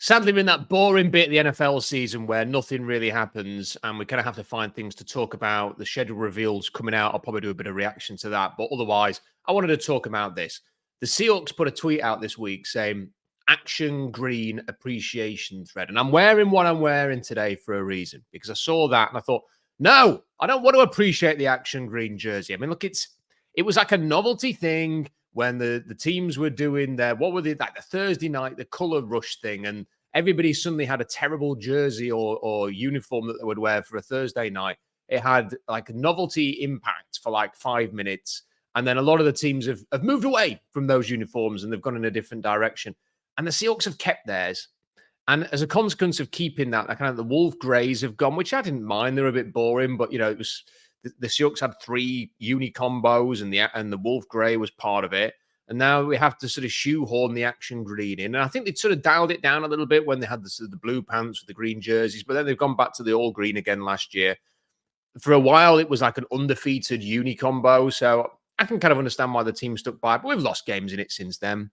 Sadly, we're in that boring bit of the NFL season where nothing really happens and we kind of have to find things to talk about. The schedule reveals coming out. I'll probably do a bit of reaction to that. But otherwise, I wanted to talk about this. The Seahawks put a tweet out this week saying, Action Green Appreciation Thread. And I'm wearing what I'm wearing today for a reason, because I saw that and I thought, no, I don't want to appreciate the Action Green jersey. I mean, look, it was like a novelty thing when the teams were doing their, what were they, like the Thursday night, the color rush thing, and everybody suddenly had a terrible jersey or uniform that they would wear for a Thursday night. It had like a novelty impact for like 5 minutes. And then a lot of the teams have moved away from those uniforms and they've gone in a different direction. And the Seahawks have kept theirs. And as a consequence of keeping that, kind of the Wolf Greys have gone, which I didn't mind. They're a bit boring, but, you know, it was the Seahawks had 3 uni combos and the Wolf Grey was part of it. And now we have to sort of shoehorn the Action Green in. And I think they sort of dialed it down a little bit when they had the blue pants with the green jerseys, but then they've gone back to the all green again last year. For a while, it was like an undefeated uni combo. So I can kind of understand why the team stuck by it, but we've lost games in it since then.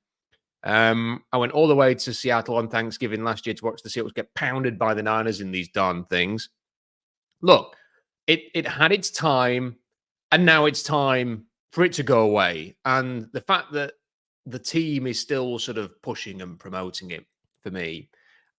I went all the way to Seattle on Thanksgiving last year to watch the Seahawks get pounded by the Niners in these darn things. Look, it had its time, and now it's time for it to go away. And the fact that the team is still sort of pushing and promoting it, for me,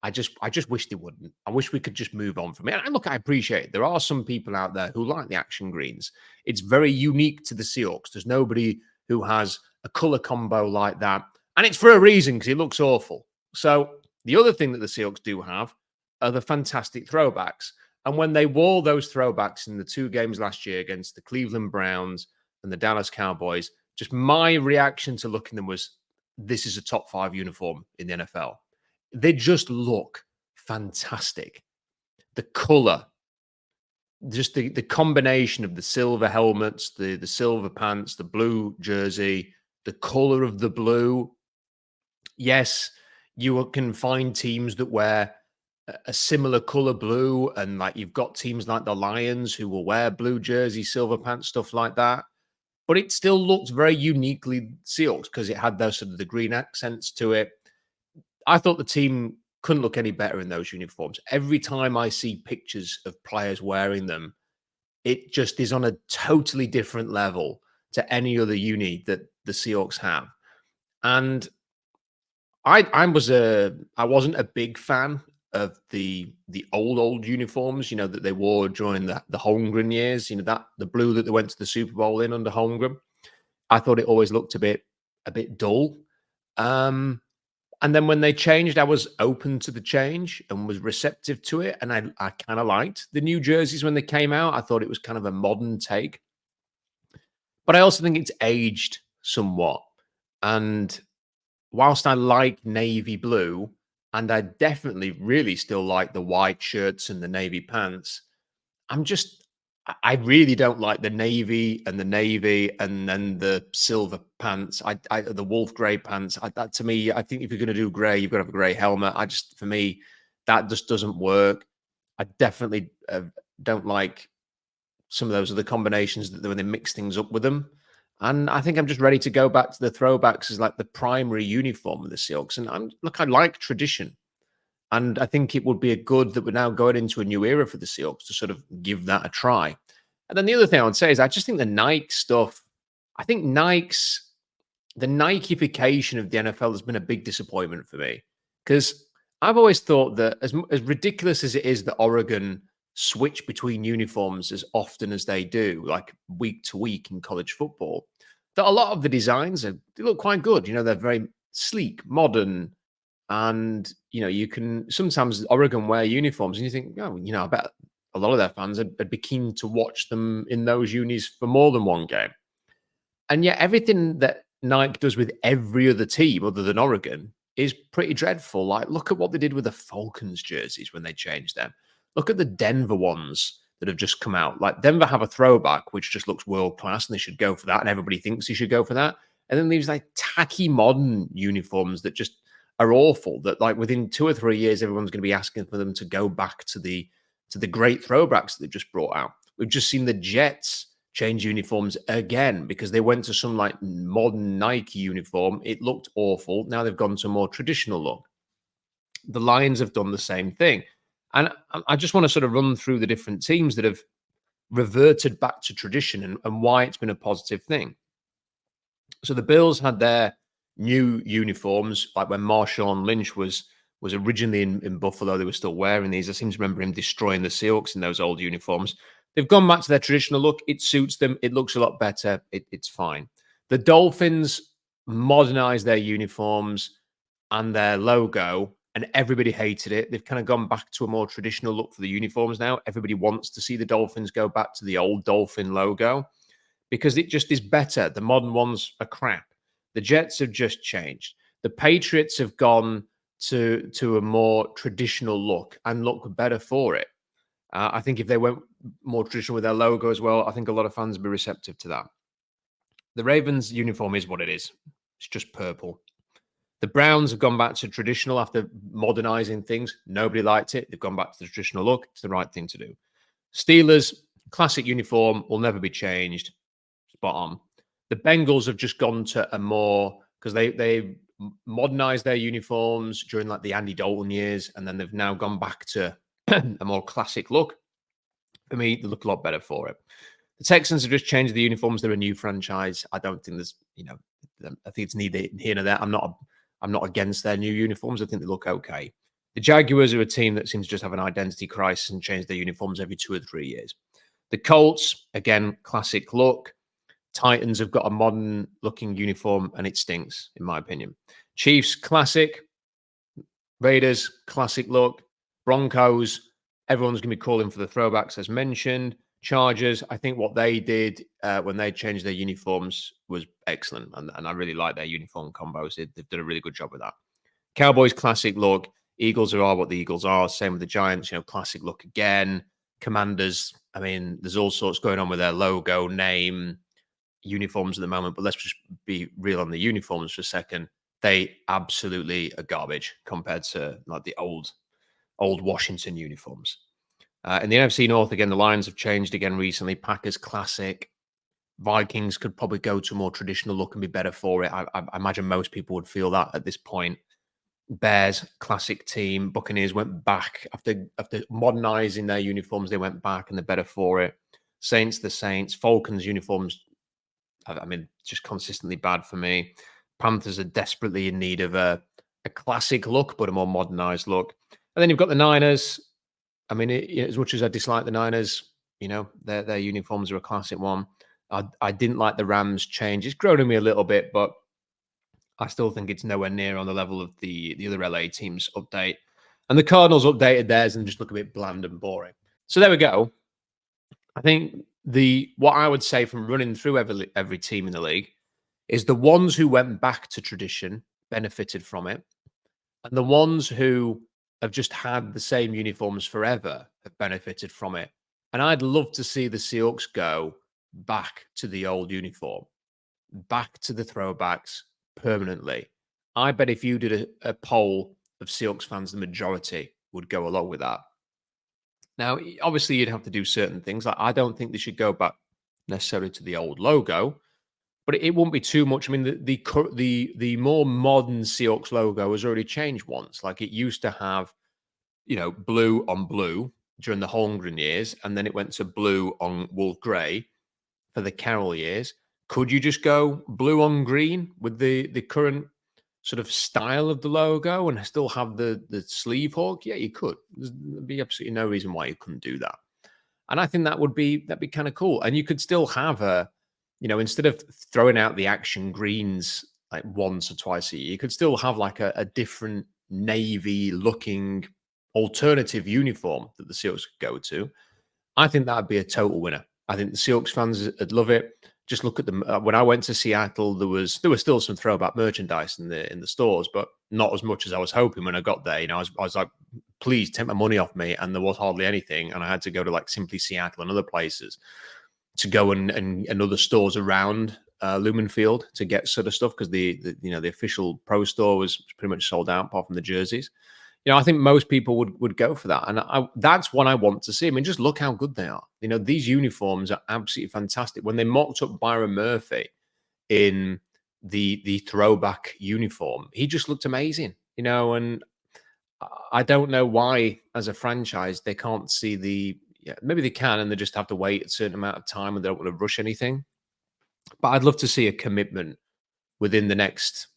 I just wish they wouldn't. I wish we could just move on from it. And look, I appreciate it. There are some people out there who like the Action Greens. It's very unique to the Seahawks. There's nobody who has a color combo like that. And it's for a reason, because it looks awful. So the other thing that the Seahawks do have are the fantastic throwbacks. And when they wore those throwbacks in the 2 games last year against the Cleveland Browns and the Dallas Cowboys, just my reaction to looking at them was, this is a top 5 uniform in the NFL. They just look fantastic. The color, just the combination of the silver helmets, the silver pants, the blue jersey, the color of the blue. Yes, you can find teams that wear a similar color blue, and like you've got teams like the Lions who will wear blue jersey, silver pants, stuff like that. But it still looked very uniquely Seahawks because it had those sort of the green accents to it. I thought the team couldn't look any better in those uniforms. Every time I see pictures of players wearing them, it just is on a totally different level to any other uni that the Seahawks have. And I wasn't a big fan of the old uniforms, you know, that they wore during the Holmgren years, you know, that the blue that they went to the Super Bowl in under Holmgren. I thought it always looked a bit dull. And then when they changed, I was open to the change and was receptive to it. And I kind of liked the new jerseys when they came out. I thought it was kind of a modern take. But I also think it's aged somewhat. And whilst I like navy blue, and I definitely really still like the white shirts and the navy pants, I really don't like the navy and then the silver pants. The wolf gray pants. That to me, I think if you're going to do gray, you've got to have a gray helmet. For me, that just doesn't work. I definitely don't like some of those other combinations that when they mix things up with them. And I think I'm just ready to go back to the throwbacks as like the primary uniform of the Seahawks. And I like tradition. And I think it would be a good that we're now going into a new era for the Seahawks to sort of give that a try. And then the other thing I would say is I just think the Nike stuff, I think the Nikeification of the NFL has been a big disappointment for me. Because I've always thought that as ridiculous as it is that Oregon switch between uniforms as often as they do, like week to week in college football, that a lot of the designs they look quite good. You know, they're very sleek, modern, and you know, you can sometimes Oregon wear uniforms, and you think, oh, you know, I bet a lot of their fans would be keen to watch them in those unis for more than one game. And yet, everything that Nike does with every other team other than Oregon is pretty dreadful. Like, look at what they did with the Falcons jerseys when they changed them. Look at the Denver ones that have just come out. Like Denver have a throwback, which just looks world class, and they should go for that. And everybody thinks they should go for that. And then these like tacky modern uniforms that just are awful. That like within 2 or 3 years, everyone's going to be asking for them to go back to the great throwbacks that they just brought out. We've just seen the Jets change uniforms again because they went to some like modern Nike uniform. It looked awful. Now they've gone to a more traditional look. The Lions have done the same thing. And I just want to sort of run through the different teams that have reverted back to tradition and why it's been a positive thing. So the Bills had their new uniforms, like when Marshawn Lynch was originally in Buffalo, they were still wearing these. I seem to remember him destroying the Seahawks in those old uniforms. They've gone back to their traditional look. It suits them. It looks a lot better. It's fine. The Dolphins modernized their uniforms and their logo, and everybody hated it. They've kind of gone back to a more traditional look for the uniforms now. Everybody wants to see the Dolphins go back to the old Dolphin logo because it just is better. The modern ones are crap. The Jets have just changed. The Patriots have gone to a more traditional look and look better for it. I think if they went more traditional with their logo as well, I think a lot of fans would be receptive to that. The Ravens uniform is what it is. It's just purple. The Browns have gone back to traditional after modernizing things. Nobody liked it. They've gone back to the traditional look. It's the right thing to do. Steelers, classic uniform, will never be changed. Spot on. The Bengals have just gone to a more, because they modernized their uniforms during like the Andy Dalton years, and then they've now gone back to a more classic look. For me, they look a lot better for it. The Texans have just changed the uniforms. They're a new franchise. I don't think there's, I think it's neither here nor there. I'm not against their new uniforms. I think they look okay. The Jaguars are a team that seems to just have an identity crisis and change their uniforms every 2 or 3 years. The Colts, again, classic look. Titans have got a modern looking uniform and it stinks, in my opinion. Chiefs, classic. Raiders, classic look. Broncos, everyone's going to be calling for the throwbacks as mentioned. Chargers, I think what they did when they changed their uniforms was excellent. And I really like their uniform combos. They've done a really good job with that. Cowboys, classic look. Eagles are what the Eagles are. Same with the Giants, classic look again. Commanders, I mean, there's all sorts going on with their logo, name, uniforms at the moment. But let's just be real on the uniforms for a second. They absolutely are garbage compared to like the old Washington uniforms. In the NFC North, again, the Lions have changed again recently. Packers, classic. Vikings could probably go to a more traditional look and be better for it. I imagine most people would feel that at this point. Bears, classic team. Buccaneers went back after modernizing their uniforms. They went back and they're better for it. Saints, the Saints. Falcons uniforms, I mean, just consistently bad for me. Panthers are desperately in need of a classic look, but a more modernized look. And then you've got the Niners. I mean, as much as I dislike the Niners, their uniforms are a classic one. I didn't like the Rams change. It's grown on me a little bit, but I still think it's nowhere near on the level of the other LA teams update. And the Cardinals updated theirs and just look a bit bland and boring. So there we go. I think what I would say from running through every team in the league is the ones who went back to tradition benefited from it. And the ones who have just had the same uniforms forever have benefited from it. And I'd love to see the Seahawks go back to the old uniform, back to the throwbacks permanently. I bet if you did a poll of Seahawks fans, the majority would go along with that. Now, obviously, you'd have to do certain things. Like, I don't think they should go back necessarily to the old logo, but it won't be too much. I mean, the more modern Seahawks logo has already changed once. Like, it used to have, blue on blue during the Holmgren years, and then it went to blue on wolf grey for the Carroll years. Could you just go blue on green with the current sort of style of the logo and still have the sleeve hook? Yeah, you could. There'd be absolutely no reason why you couldn't do that. And I think that'd be kind of cool. And you could still have instead of throwing out the action greens like once or twice a year, you could still have like a different navy looking alternative uniform that the Seahawks could go to. I think that'd be a total winner. I think the Seahawks fans would love it. Just look at them. When I went to Seattle, there was still some throwback merchandise in the stores, but not as much as I was hoping when I got there. I was like, please take my money off me, and there was hardly anything, and I had to go to like Simply Seattle and other places to go and other stores around Lumen Field to get sort of stuff because the official pro store was pretty much sold out apart from the jerseys. I think most people would go for that. And that's what I want to see. I mean, just look how good they are. These uniforms are absolutely fantastic. When they mocked up Byron Murphy in the throwback uniform, he just looked amazing, and I don't know why, as a franchise, they can't see the. Yeah, maybe they can, and they just have to wait a certain amount of time, and they don't want to rush anything. But I'd love to see a commitment within the next.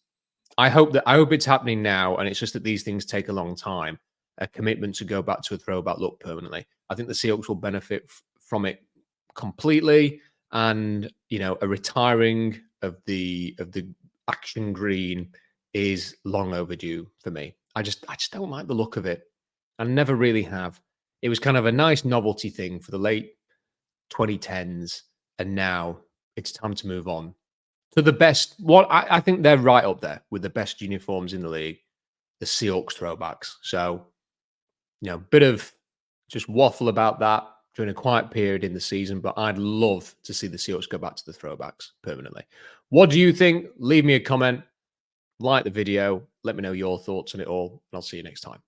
I hope it's happening now, and it's just that these things take a long time. A commitment to go back to a throwback look permanently. I think the Seahawks will benefit from it completely, and a retiring of the action green is long overdue for me. I just don't like the look of it. I never really have. It was kind of a nice novelty thing for the late 2010s, and now it's time to move on to the best. What I think they're right up there with the best uniforms in the league, the Seahawks throwbacks. So, bit of just waffle about that during a quiet period in the season, but I'd love to see the Seahawks go back to the throwbacks permanently. What do you think? Leave me a comment, like the video, let me know your thoughts on it all, and I'll see you next time.